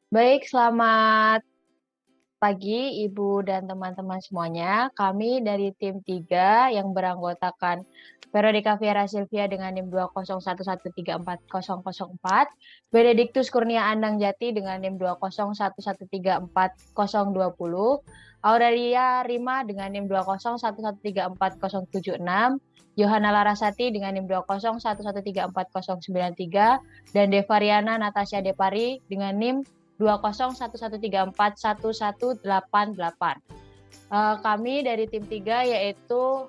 Baik, selamat pagi Ibu dan teman-teman semuanya. Kami dari tim 3 yang beranggotakan Veronica Viera Silvia dengan NIM 201134004, Benediktus Kurnia Andang Jati dengan NIM 201134020, Aurelia Rima dengan NIM 201134076, Yohana Larasati dengan NIM 201134093, dan Devariana Natasha Depari dengan NIM 20113411188. Kami dari tim 3 yaitu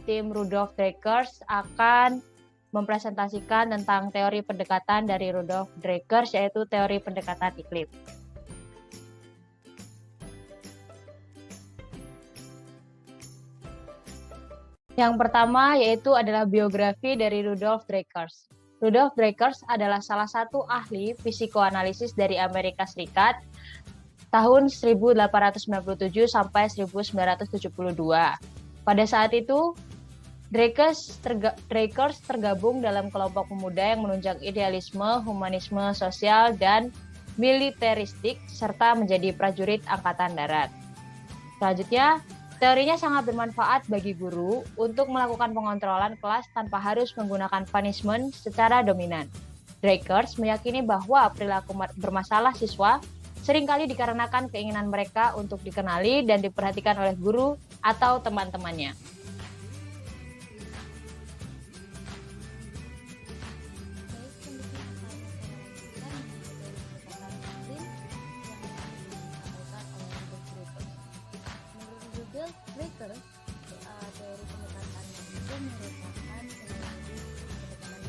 tim Rudolf Dreikurs akan mempresentasikan tentang teori pendekatan dari Rudolf Dreikurs, yaitu teori pendekatan iklim. Yang pertama yaitu adalah biografi dari Rudolf Dreikurs. Rudolf Dreikurs adalah salah satu ahli psikoanalisis dari Amerika Serikat tahun 1897 sampai 1972. Pada saat itu, Dreikurs tergabung dalam kelompok pemuda yang menunjang idealisme, humanisme, sosial, dan militeristik, serta menjadi prajurit Angkatan Darat. Selanjutnya, teorinya sangat bermanfaat bagi guru untuk melakukan pengontrolan kelas tanpa harus menggunakan punishment secara dominan. Dreikurs meyakini bahwa perilaku bermasalah siswa seringkali dikarenakan keinginan mereka untuk dikenali dan diperhatikan oleh guru atau teman-temannya. Dreikurs, teori pendekatan itu merupakan teknologi pendekatan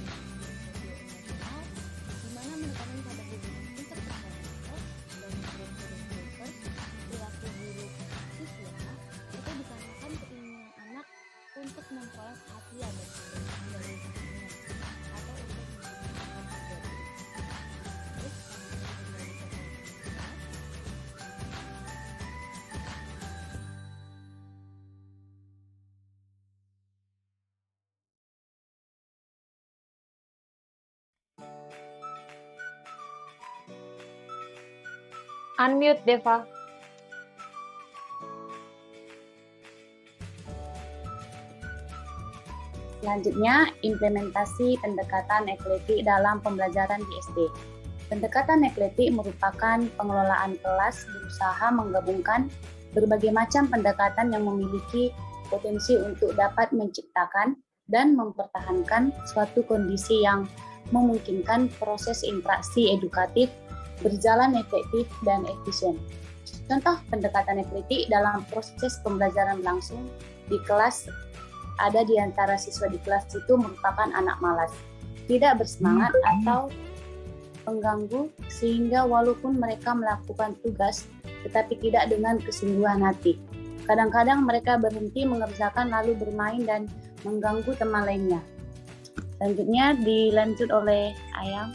sosioemosional di mana menekankan pada hubungan interpersonal dan menurut Dreikurs, perilaku buruk siswa itu dikarenakan keinginan anak untuk memperoleh perhatian dari temannya atau untuk menyenangkan pribadi. Unmute, Deva. Selanjutnya, implementasi pendekatan ekletik dalam pembelajaran di SD. Pendekatan ekletik merupakan pengelolaan kelas berusaha menggabungkan berbagai macam pendekatan yang memiliki potensi untuk dapat menciptakan dan mempertahankan suatu kondisi yang memungkinkan proses interaksi edukatif berjalan efektif dan efisien. Contoh pendekatan ekletik dalam proses pembelajaran langsung di kelas ada di antara siswa di kelas itu merupakan anak malas, tidak bersemangat atau pengganggu sehingga walaupun mereka melakukan tugas tetapi tidak dengan kesungguhan hati. Kadang-kadang mereka berhenti mengerjakan lalu bermain dan mengganggu teman lainnya. Selanjutnya dilanjut oleh Ayam.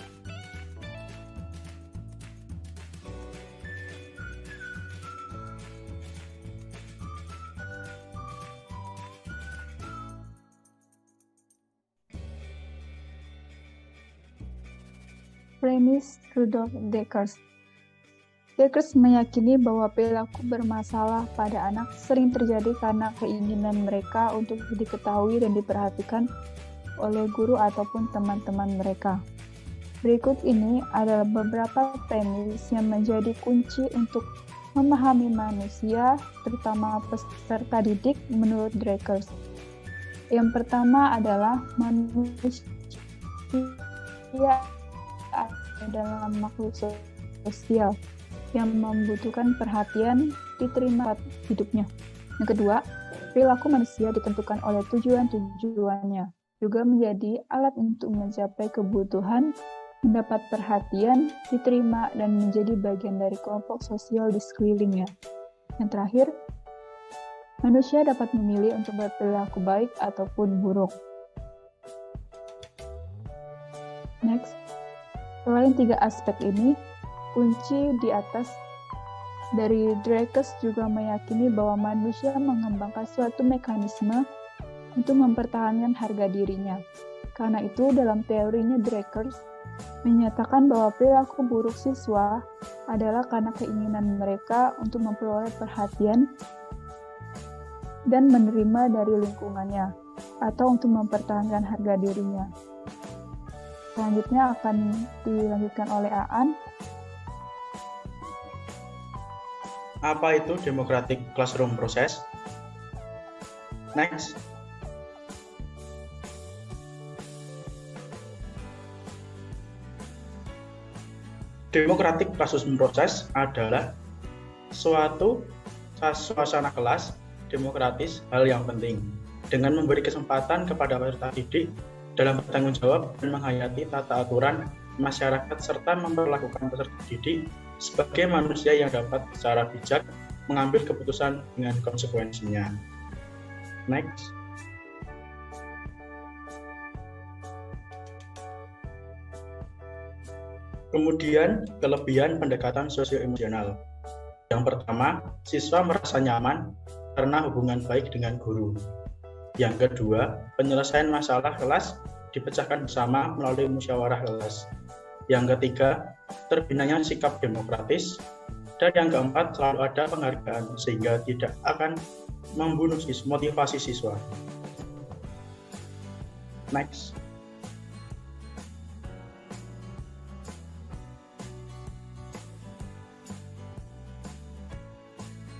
Premis Rudolf Dreikurs. Dreikurs meyakini bahwa perilaku bermasalah pada anak sering terjadi karena keinginan mereka untuk diketahui dan diperhatikan oleh guru ataupun teman-teman mereka. Berikut ini adalah beberapa premis yang menjadi kunci untuk memahami manusia, terutama peserta didik menurut Dreikurs. Yang pertama adalah manusia adalah makhluk sosial yang membutuhkan perhatian diterima hidupnya. Yang kedua, perilaku manusia ditentukan oleh tujuan-tujuannya, juga menjadi alat untuk mencapai kebutuhan, mendapat perhatian, diterima, dan menjadi bagian dari kelompok sosial di sekelilingnya. Yang terakhir, manusia dapat memilih untuk berperilaku baik ataupun buruk. Next. Selain tiga aspek ini, kunci di atas dari Dreikurs juga meyakini bahwa manusia mengembangkan suatu mekanisme untuk mempertahankan harga dirinya. Karena itu, dalam teorinya Dreikurs, menyatakan bahwa perilaku buruk siswa adalah karena keinginan mereka untuk memperoleh perhatian dan menerima dari lingkungannya, atau untuk mempertahankan harga dirinya. Selanjutnya akan dilanjutkan oleh Aan. Apa itu democratic classroom process? Next. Democratic classroom process adalah suatu suasana kelas demokratis, hal yang penting, dengan memberi kesempatan kepada peserta didik dalam bertanggung jawab dan menghayati tata aturan masyarakat serta memperlakukan peserta didik sebagai manusia yang dapat secara bijak mengambil keputusan dengan konsekuensinya. Next. Kemudian, kelebihan pendekatan sosio-emosional. Yang pertama, siswa merasa nyaman karena hubungan baik dengan guru. Yang kedua, penyelesaian masalah kelas dipecahkan bersama melalui musyawarah kelas. Yang ketiga, terbinanya sikap demokratis. Dan yang keempat, selalu ada penghargaan sehingga tidak akan membunuh motivasi siswa. Next.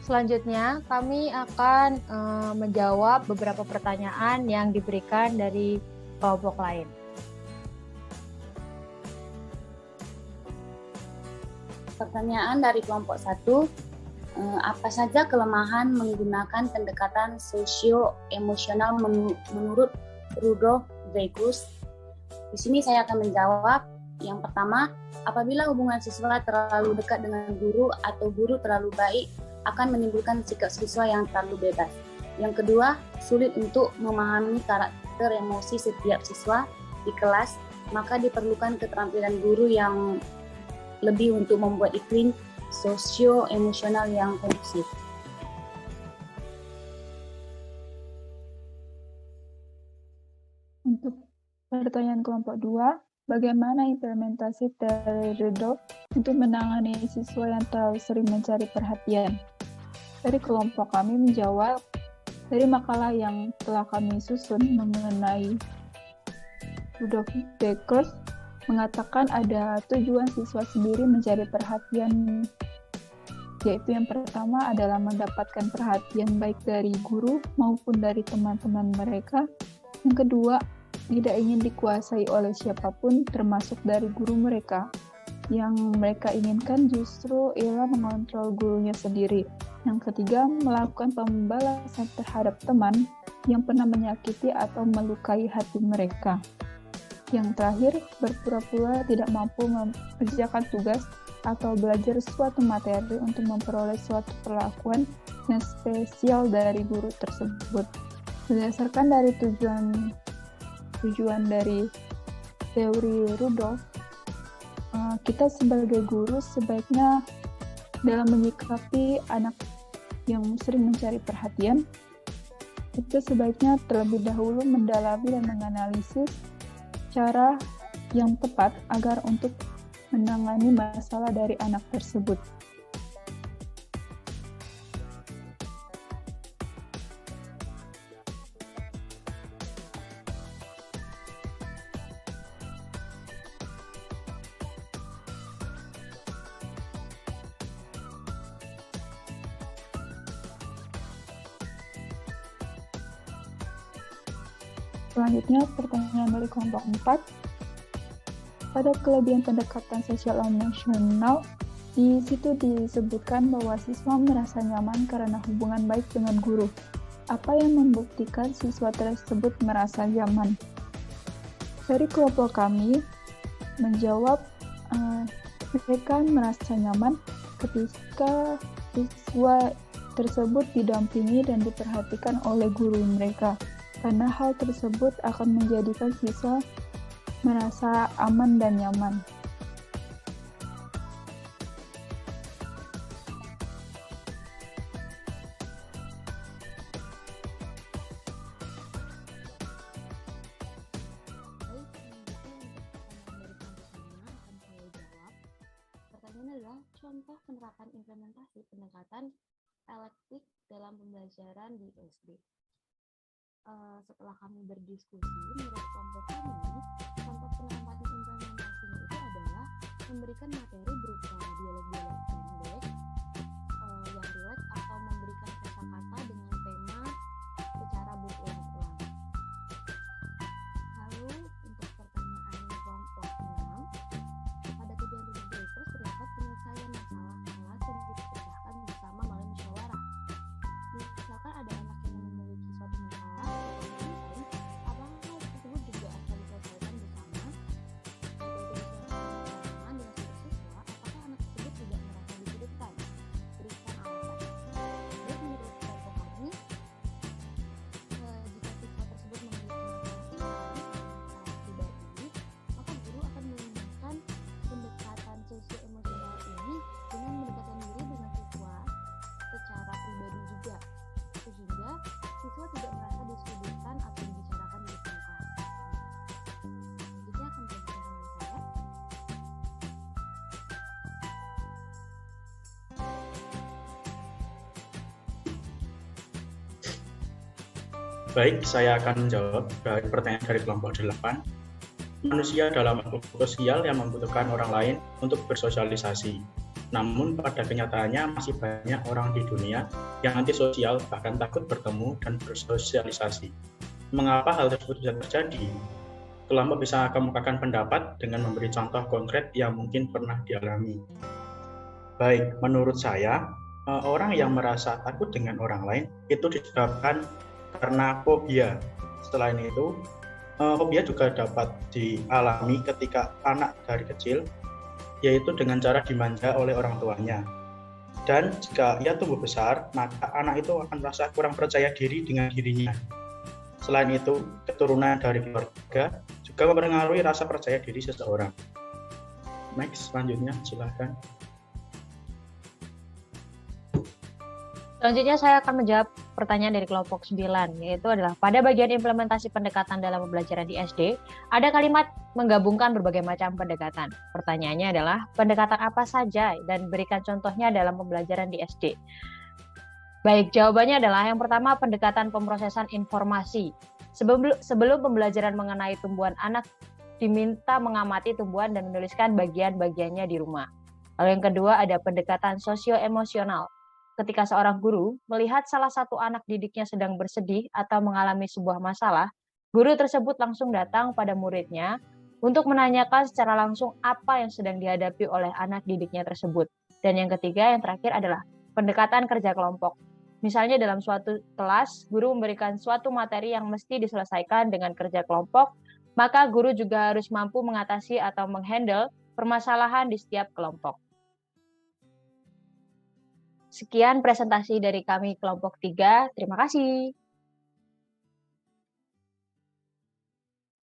Selanjutnya, kami akan menjawab beberapa pertanyaan yang diberikan dari kelompok lain. Pertanyaan dari kelompok 1, apa saja kelemahan menggunakan pendekatan sosio-emosional menurut Rudolf Dreikurs? Di sini saya akan menjawab. Yang pertama, apabila hubungan siswa terlalu dekat dengan guru atau guru terlalu baik, akan menimbulkan sikap siswa yang terlalu bebas. Yang kedua, sulit untuk memahami karakter emosi setiap siswa di kelas, maka diperlukan keterampilan guru yang lebih untuk membuat iklim sosio-emosional yang kondusif. Untuk pertanyaan kelompok 2, bagaimana implementasi teori Rudolf untuk menangani siswa yang terlalu sering mencari perhatian? Dari kelompok kami menjawab, dari makalah yang telah kami susun mengenai Rudolf Dreikurs mengatakan ada tujuan siswa sendiri mencari perhatian, yaitu yang pertama adalah mendapatkan perhatian baik dari guru maupun dari teman-teman mereka. Yang kedua, tidak ingin dikuasai oleh siapapun termasuk dari guru mereka. Yang mereka inginkan justru ialah mengontrol gurunya sendiri. Yang ketiga, melakukan pembalasan terhadap teman yang pernah menyakiti atau melukai hati mereka. Yang terakhir, berpura-pura tidak mampu mengerjakan tugas atau belajar suatu materi untuk memperoleh suatu perlakuan yang spesial dari guru tersebut. Berdasarkan dari tujuan dari teori Rudolf, kita sebagai guru sebaiknya dalam menyikapi anak yang sering mencari perhatian, itu sebaiknya terlebih dahulu mendalami dan menganalisis cara yang tepat agar untuk menangani masalah dari anak tersebut. Selanjutnya, pertanyaan dari kelompok 4. Pada kelebihan pendekatan sosial emosional, di situ disebutkan bahwa siswa merasa nyaman karena hubungan baik dengan guru. Apa yang membuktikan siswa tersebut merasa nyaman? Dari kelompok kami menjawab, mereka merasa nyaman ketika siswa tersebut didampingi dan diperhatikan oleh guru mereka. Karena hal tersebut akan menjadikan siswa merasa aman dan nyaman. Baik, selanjutnya untuk pertanyaan dari kelompok 5, contoh penerapan implementasi pendekatan elektik dalam pembelajaran di SD. Setelah kami berdiskusi, menurut kelompok kami, contoh penerapan implementasinya itu adalah memberikan materi berupa dialog-dialog pendek yang rileks atau memberikan kata-kata dengan tema secara berulang-ulang. Lalu untuk pertanyaan kelompok 6, pada tujuan Rudolf Breakers terdapat penyelesaian masalah kelas yang dipecahkan bersama melalui musyawarah. Misalkan ada anak yang memiliki suatu masalah, apakah hal tersebut juga akan diselesaikan bersama? Dengan siswa, apakah anak tersebut tidak merasa disudutkan? Berikan alasan. Dan menurut kelompok kami, jika siswa tersebut memiliki masalah pribadi, maka guru akan menggunakan pendekatan sosio-emosional ini dengan mendekatkan diri dengan siswa secara pribadi juga, sehingga siswa tidak merasa disudutkan atau dibicarakan di depan kelas. Selanjutnya akan menjadi teman saya. Baik, saya akan menjawab dari pertanyaan dari kelompok 8. Manusia adalah makhluk sosial yang membutuhkan orang lain untuk bersosialisasi. Namun pada kenyataannya masih banyak orang di dunia yang antisosial, bahkan takut bertemu dan bersosialisasi. Mengapa hal tersebut bisa terjadi? Kelompok bisa kemukakan pendapat dengan memberi contoh konkret yang mungkin pernah dialami. Baik, menurut saya, orang yang merasa takut dengan orang lain itu disebabkan karena fobia. Selain itu, fobia juga dapat dialami ketika anak dari kecil, yaitu dengan cara dimanja oleh orang tuanya. Dan jika ia tumbuh besar, maka anak itu akan merasa kurang percaya diri dengan dirinya. Selain itu, keturunan dari keluarga juga mempengaruhi rasa percaya diri seseorang. Next, selanjutnya silakan. Selanjutnya saya akan menjawab pertanyaan dari kelompok 9, yaitu adalah pada bagian implementasi pendekatan dalam pembelajaran di SD, ada kalimat menggabungkan berbagai macam pendekatan. Pertanyaannya adalah, pendekatan apa saja dan berikan contohnya dalam pembelajaran di SD. Baik, jawabannya adalah yang pertama pendekatan pemrosesan informasi. Sebelum pembelajaran mengenai tumbuhan, anak diminta mengamati tumbuhan dan menuliskan bagian-bagiannya di rumah. Lalu yang kedua ada pendekatan sosio-emosional. Ketika seorang guru melihat salah satu anak didiknya sedang bersedih atau mengalami sebuah masalah, guru tersebut langsung datang pada muridnya untuk menanyakan secara langsung apa yang sedang dihadapi oleh anak didiknya tersebut. Dan yang ketiga, yang terakhir adalah pendekatan kerja kelompok. Misalnya dalam suatu kelas, guru memberikan suatu materi yang mesti diselesaikan dengan kerja kelompok, maka guru juga harus mampu mengatasi atau menghandle permasalahan di setiap kelompok. Sekian presentasi dari kami kelompok 3. Terima kasih.